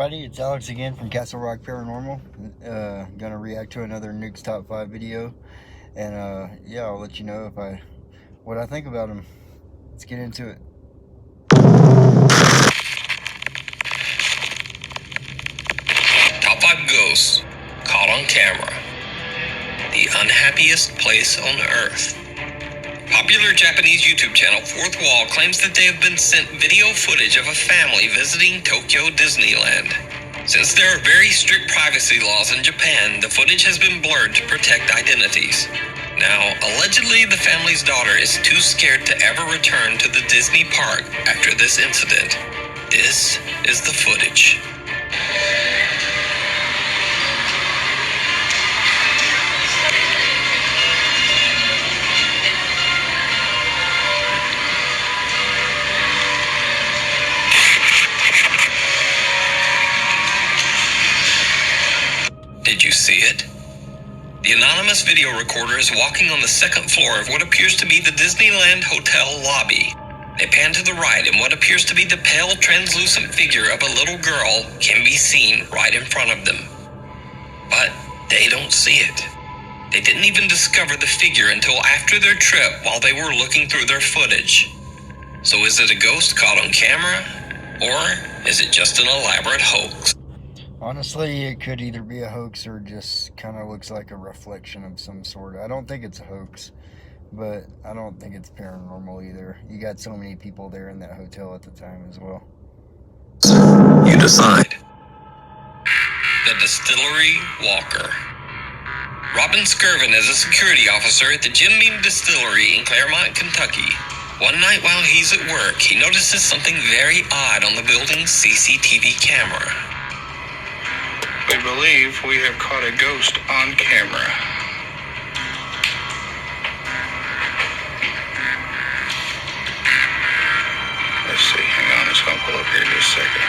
everybody, it's Alex again from Castle Rock Paranormal. Gonna react to another Nukes Top 5 video. And yeah, I'll let you know what I think about them. Let's get into it. Top 5 ghosts caught on camera. The unhappiest place on earth. Popular Japanese YouTube channel Fourth Wall claims that they have been sent video footage of a family visiting Tokyo Disneyland. Since there are very strict privacy laws in Japan, the footage has been blurred to protect identities. Now, allegedly, the family's daughter is too scared to ever return to the Disney park after this incident. This is the footage. Did you see it? The anonymous video recorder is walking on the second floor of what appears to be the Disneyland Hotel lobby. They pan to the right, and what appears to be the pale, translucent figure of a little girl can be seen right in front of them. But they don't see it. They didn't even discover the figure until after their trip while they were looking through their footage. So is it a ghost caught on camera? Or is it just an elaborate hoax? Honestly, it could either be a hoax or just kind of looks like a reflection of some sort. I don't think it's a hoax, but I don't think it's paranormal either. You got so many people there in that hotel at the time as well. You decide. The Distillery Walker. Robin Skirvin is a security officer at the Jim Beam Distillery in Claremont, Kentucky. One night while he's at work, he notices something very odd on the building's CCTV camera. We believe we have caught a ghost on camera. Let's see, hang on, it's gonna pull up here in just a second.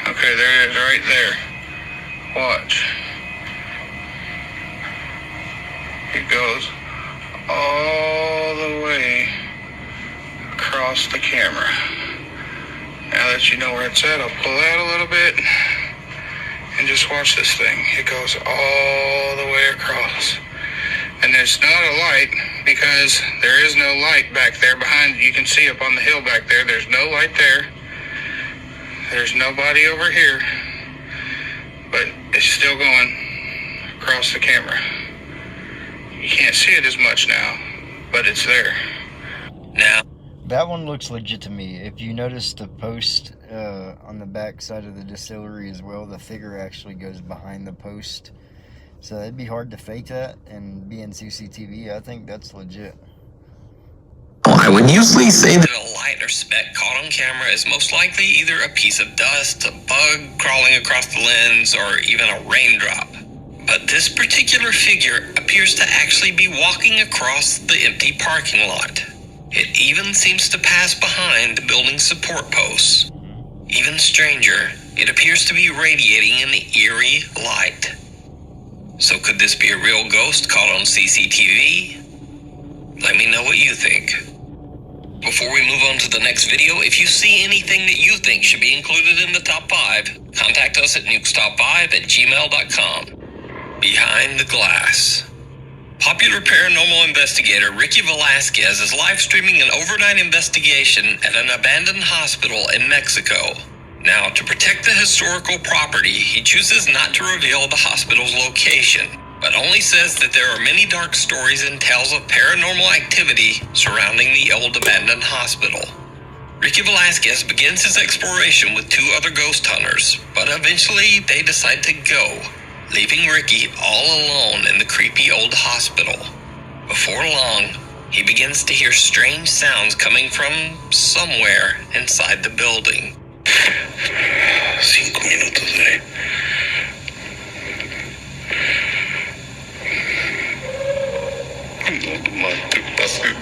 Okay, there it is right there. Watch. It goes all the way across the camera. Now that you know where it's at, I'll pull out a little bit and just watch this thing. It goes all the way across. And there's not a light because there is no light back there behind. You can see up on the hill back there. There's no light there. There's nobody over here. But it's still going across the camera. You can't see it as much now, but it's there. Now, that one looks legit to me. If you notice the post on the back side of the distillery as well, the figure actually goes behind the post. So it'd be hard to fake that, and being CCTV, I think that's legit. I would usually say that a light or speck caught on camera is most likely either a piece of dust, a bug crawling across the lens, or even a raindrop. But this particular figure appears to actually be walking across the empty parking lot. It even seems to pass behind the building's support posts. Even stranger, it appears to be radiating an eerie light. So could this be a real ghost caught on CCTV? Let me know what you think. Before we move on to the next video, if you see anything that you think should be included in the top 5, contact us at nukestop5@gmail.com. Behind the glass. Popular paranormal investigator Ricky Velasquez is live streaming an overnight investigation at an abandoned hospital in Mexico. Now, to protect the historical property, he chooses not to reveal the hospital's location, but only says that there are many dark stories and tales of paranormal activity surrounding the old abandoned hospital. Ricky Velasquez begins his exploration with 2 other ghost hunters, but eventually they decide to go, leaving Ricky all alone in the creepy old hospital. Before long, he begins to hear strange sounds coming from somewhere inside the building. 5 minutos de... No te pases.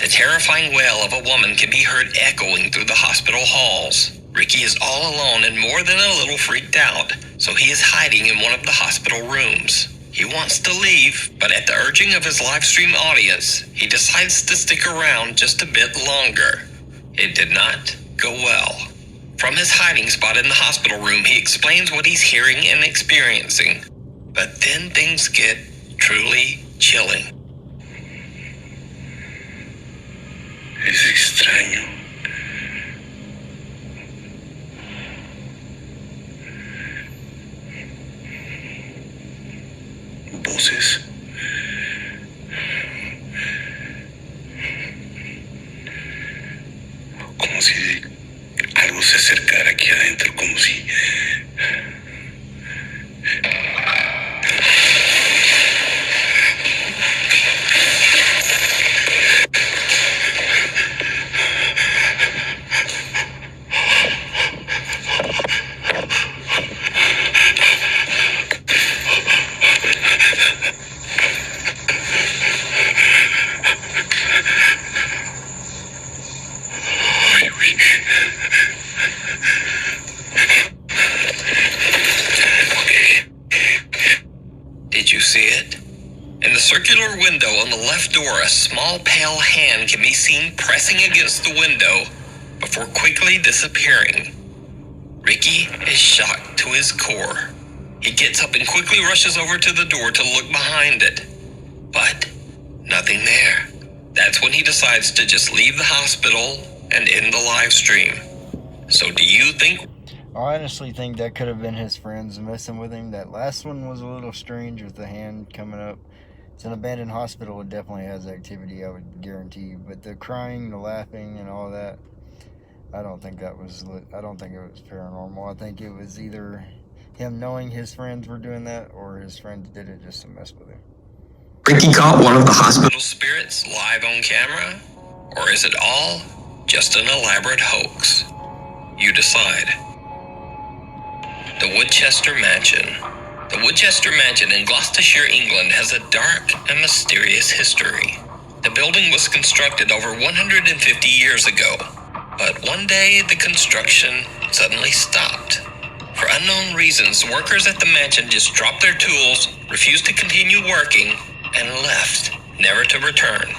The terrifying wail of a woman can be heard echoing through the hospital halls. Ricky is all alone and more than a little freaked out, so he is hiding in one of the hospital rooms. He wants to leave, but at the urging of his live stream audience, he decides to stick around just a bit longer. It did not go well. From his hiding spot in the hospital room, he explains what he's hearing and experiencing. But then things get truly chilling. Es extraño. Voces. Como si algo se acercara aquí adentro, como si... Did you see it? In the circular window on the left door, a small pale hand can be seen pressing against the window before quickly disappearing. Ricky is shocked to his core. He gets up and quickly rushes over to the door to look behind it. But nothing there. That's when he decides to just leave the hospital and end the live stream. So do you think... I honestly think that could have been his friends messing with him. That last one was a little strange with the hand coming up. It's an abandoned hospital. It definitely has activity, I would guarantee you. But the crying, the laughing, and all that, I don't think it was paranormal. I think it was either him knowing his friends were doing that, or his friends did it just to mess with him. Ricky caught one of the hospital spirits live on camera? Or is it all just an elaborate hoax? You decide. The Winchester Mansion. The Winchester Mansion in Gloucestershire, England has a dark and mysterious history. The building was constructed over 150 years ago, but one day the construction suddenly stopped. For unknown reasons, workers at the mansion just dropped their tools, refused to continue working, and left, never to return.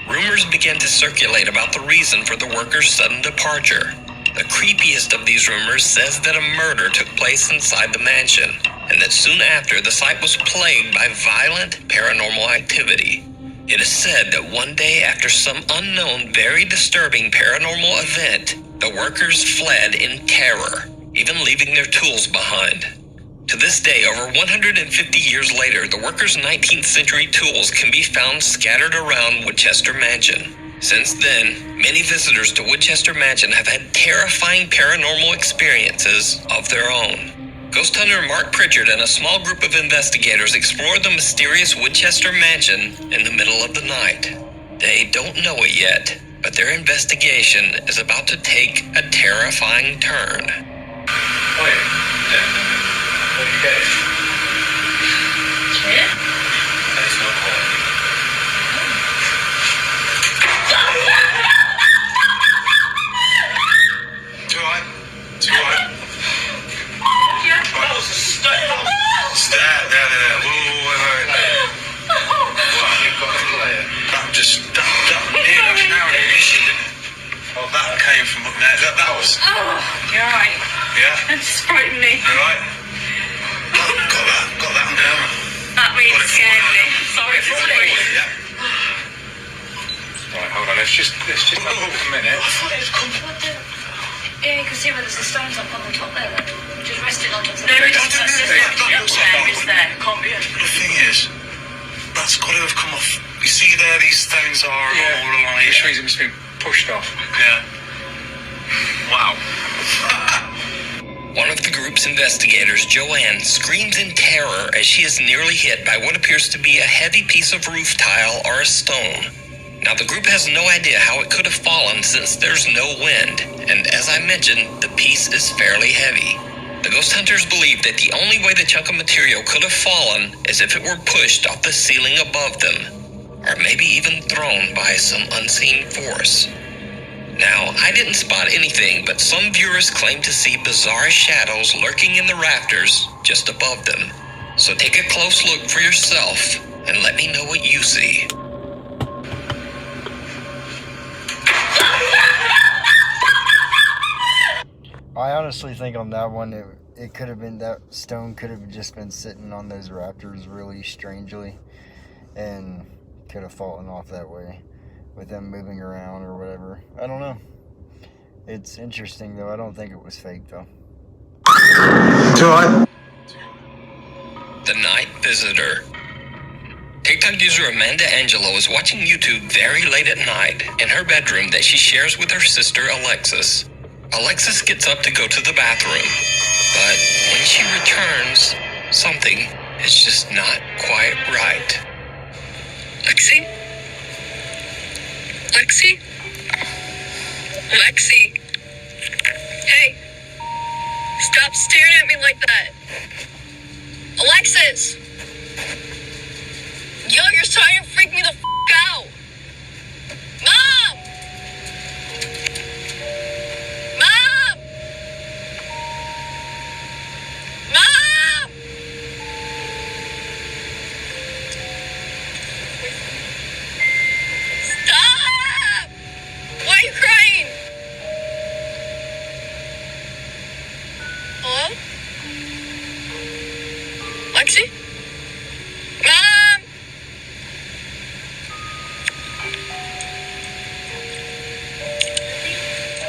Rumors began to circulate about the reason for the workers' sudden departure. The creepiest of these rumors says that a murder took place inside the mansion, and that soon after the site was plagued by violent paranormal activity. It is said that one day after some unknown, very disturbing paranormal event, the workers fled in terror, even leaving their tools behind. To this day, over 150 years later, the workers' 19th century tools can be found scattered around Winchester Mansion. Since then, many visitors to Winchester Mansion have had terrifying paranormal experiences of their own. Ghost hunter Mark Pritchard and a small group of investigators explored the mysterious Winchester Mansion in the middle of the night. They don't know it yet, but their investigation is about to take a terrifying turn. Oh, yeah. What do you get? Yeah? That's not cool. It's all right. That was a step. Stand there. Whoa, wait. What? You've got to play it. That narrowed an issue, didn't it? Oh, that came from up there. That was... Oh, you're right. Yeah? That just frightened me. You right? Got that on camera. That really scared me. Sorry for saying. Yeah. Right, hold on. Let's just have a minute. I thought it was coming. Yeah, you can see where there's the stones up on the top there, just resting on top of the There is trees. there. Can't be it. The thing is, that's got to have come off. You see there, these stones are all along Which here. means it must have been pushed off. Yeah. Wow. One of the group's investigators, Joanne, screams in terror as she is nearly hit by what appears to be a heavy piece of roof tile or a stone. Now, the group has no idea how it could have fallen since there's no wind, and as I mentioned, the piece is fairly heavy. The ghost hunters believe that the only way the chunk of material could have fallen is if it were pushed off the ceiling above them. or maybe even thrown by some unseen force. Now, I didn't spot anything, but some viewers claim to see bizarre shadows lurking in the rafters just above them. So take a close look for yourself and let me know what you see. I honestly think on that one, it could have been, that stone could have just been sitting on those rafters really strangely and could have fallen off that way with them moving around or whatever. I don't know. It's interesting though. I don't think it was fake though. The Night Visitor. TikTok user Amanda Angelo is watching YouTube very late at night in her bedroom that she shares with her sister Alexis. Alexis gets up to go to the bathroom, but when she returns, something is just not quite right. Lexi? Lexi? Lexi? Hey! Stop staring at me like that! Alexis! Yo, you're trying to freak me the f*** out! Mom! Mom! Mom! Stop! Why are you crying? Hello? Lexi? Mom!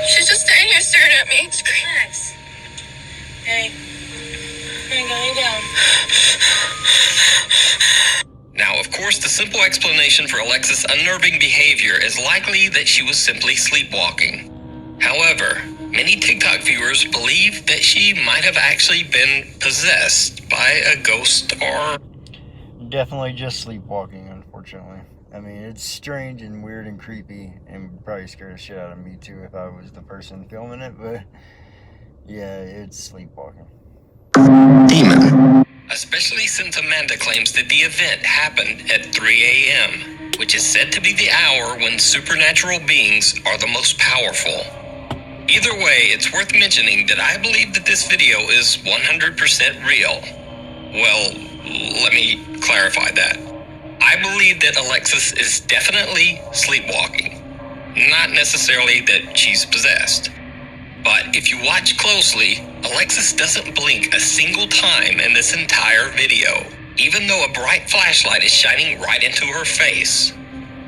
She's just standing here staring at me. Relax. Hey. Hey, go lay down. Now, of course, the simple explanation for Alexis' unnerving behavior is likely that she was simply sleepwalking. However, many TikTok viewers believe that she might have actually been possessed by a ghost or... Definitely just sleepwalking, unfortunately. I mean, it's strange and weird and creepy and would probably scare the shit out of me too if I was the person filming it, but yeah, it's sleepwalking. demon. Especially since Amanda claims that the event happened at 3 a.m., which is said to be the hour when supernatural beings are the most powerful. Either way, it's worth mentioning that I believe that this video is 100% real. Well, let me clarify that. I believe that Alexis is definitely sleepwalking, not necessarily that she's possessed. But if you watch closely, Alexis doesn't blink a single time in this entire video, even though a bright flashlight is shining right into her face.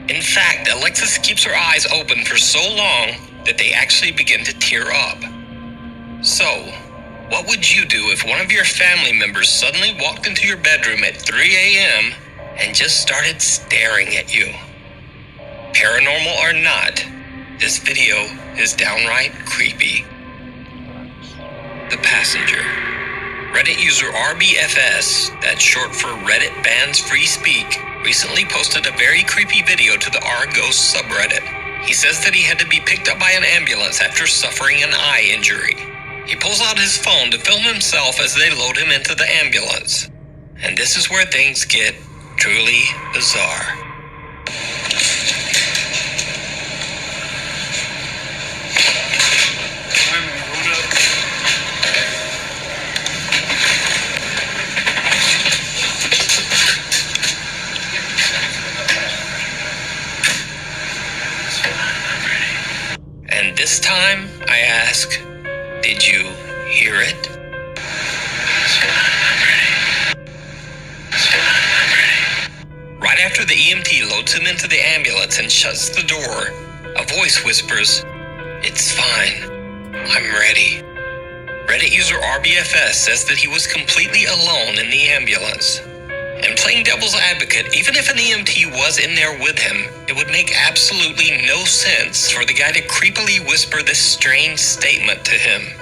In fact, Alexis keeps her eyes open for so long that they actually begin to tear up. So, what would you do if one of your family members suddenly walked into your bedroom at 3 a.m. and just started staring at you? Paranormal or not, this video is downright creepy. The Passenger. Reddit user RBFS, that's short for Reddit Bans Free Speak, recently posted a very creepy video to the R-Ghost subreddit. He says that he had to be picked up by an ambulance after suffering an eye injury. He pulls out his phone to film himself as they load him into the ambulance. And this is where things get truly bizarre. And this time, I ask, did you hear it? Right after the EMT loads him into the ambulance and shuts the door, a voice whispers, "It's fine. I'm ready." Reddit user RBFS says that he was completely alone in the ambulance. And playing devil's advocate, even if an EMT was in there with him, it would make absolutely no sense for the guy to creepily whisper this strange statement to him.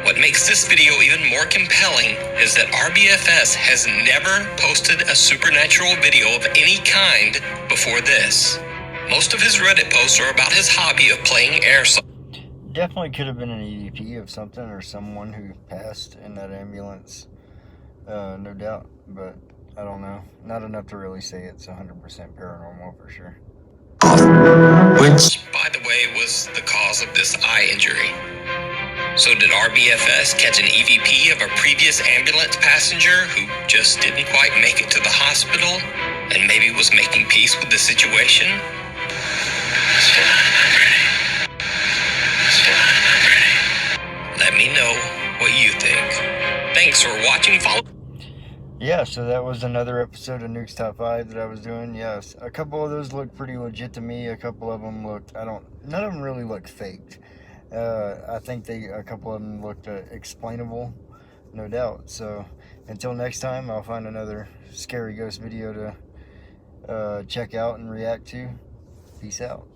What makes this video even more compelling is that RBFS has never posted a supernatural video of any kind before this. Most of his Reddit posts are about his hobby of playing airsoft. Definitely could have been an EVP of something or someone who passed in that ambulance, no doubt. But I don't know. Not enough to really say it's 100% paranormal for sure. Which, by the way, was the cause of this eye injury. So did RBFS catch an EVP of a previous ambulance passenger who just didn't quite make it to the hospital and maybe was making peace with the situation? Let me know what you think. Thanks for watching. Follow. Yeah, so that was another episode of Nukes Top 5 that I was doing. Yes, a couple of those looked pretty legit to me. A couple of them looked, none of them really looked faked. I think a couple of them looked explainable, no doubt. So until next time, I'll find another scary ghost video to check out and react to. Peace out.